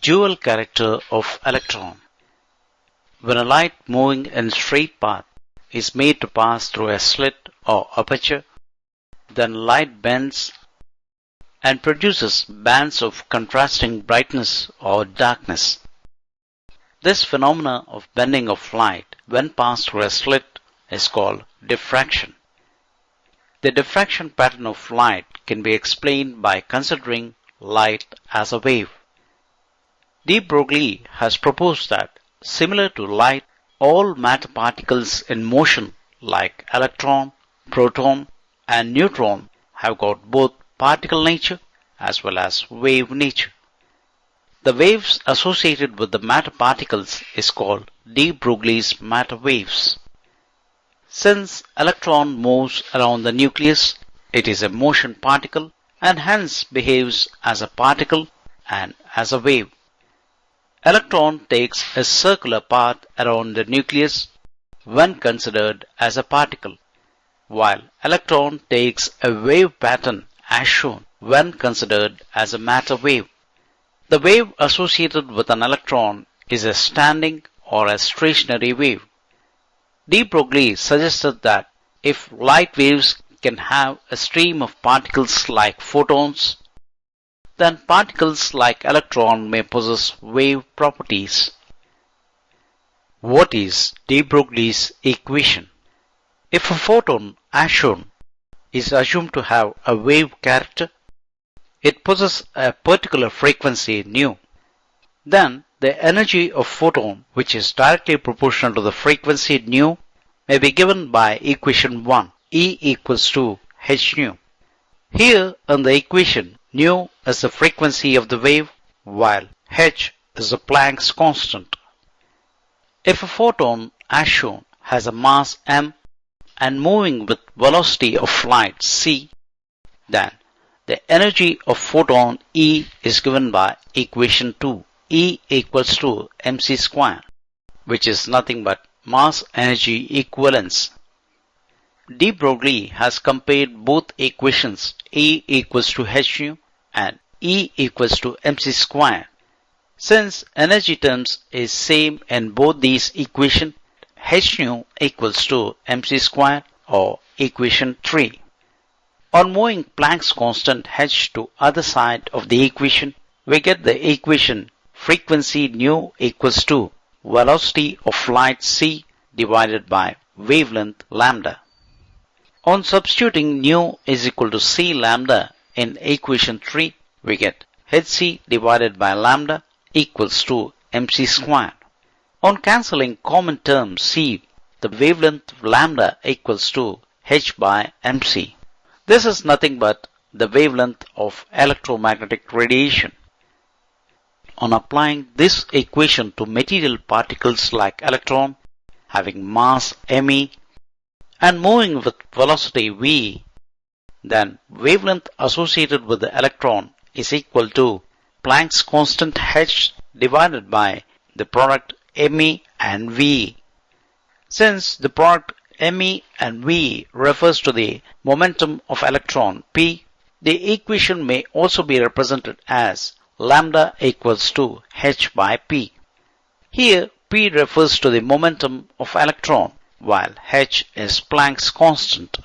Dual character of electron. When a light moving in straight path is made to pass through a slit or aperture, then light bends and produces bands of contrasting brightness or darkness. This phenomena of bending of light when passed through a slit is called diffraction. The diffraction pattern of light can be explained by considering light as a wave. Broglie has proposed that, similar to light, all matter particles in motion like electron, proton, and neutron have got both particle nature as well as wave nature. The waves associated with the matter particles is called de Broglie's matter waves. Since electron moves around the nucleus, it is a motion particle and hence behaves as a particle and as a wave. Electron takes a circular path around the nucleus when considered as a particle, while electron takes a wave pattern as shown when considered as a matter wave. The wave associated with an electron is a standing or a stationary wave. De Broglie suggested that if light waves can have a stream of particles like photons, then particles like electron may possess wave properties. What is de Broglie's equation? If a photon, as shown, is assumed to have a wave character, it possesses a particular frequency nu. Then the energy of photon, which is directly proportional to the frequency nu, may be given by equation 1, E equals to h nu. Here in the equation, nu is the frequency of the wave, while h is the Planck's constant. If a photon, as shown, has a mass m and moving with velocity of light c, then the energy of photon E is given by equation 2, E equals to mc square, which is nothing but mass energy equivalence. De Broglie has compared both equations E equals to h nu and E equals to mc square. Since energy terms is same in both these equations, h nu equals to mc square or equation 3. On moving Planck's constant h to other side of the equation, we get the equation frequency nu equals to velocity of light c divided by wavelength lambda. On substituting nu is equal to c lambda in equation 3, we get hc divided by lambda equals to mc square. On cancelling common term c, the wavelength lambda equals to h by mc. This is nothing but the wavelength of electromagnetic radiation. On applying this equation to material particles like electron, having mass me and moving with velocity v, then wavelength associated with the electron is equal to Planck's constant h divided by the product me and v. Since the product me and v refers to the momentum of electron p, the equation may also be represented as lambda equals to h by p. Here p refers to the momentum of electron, while h is Planck's constant.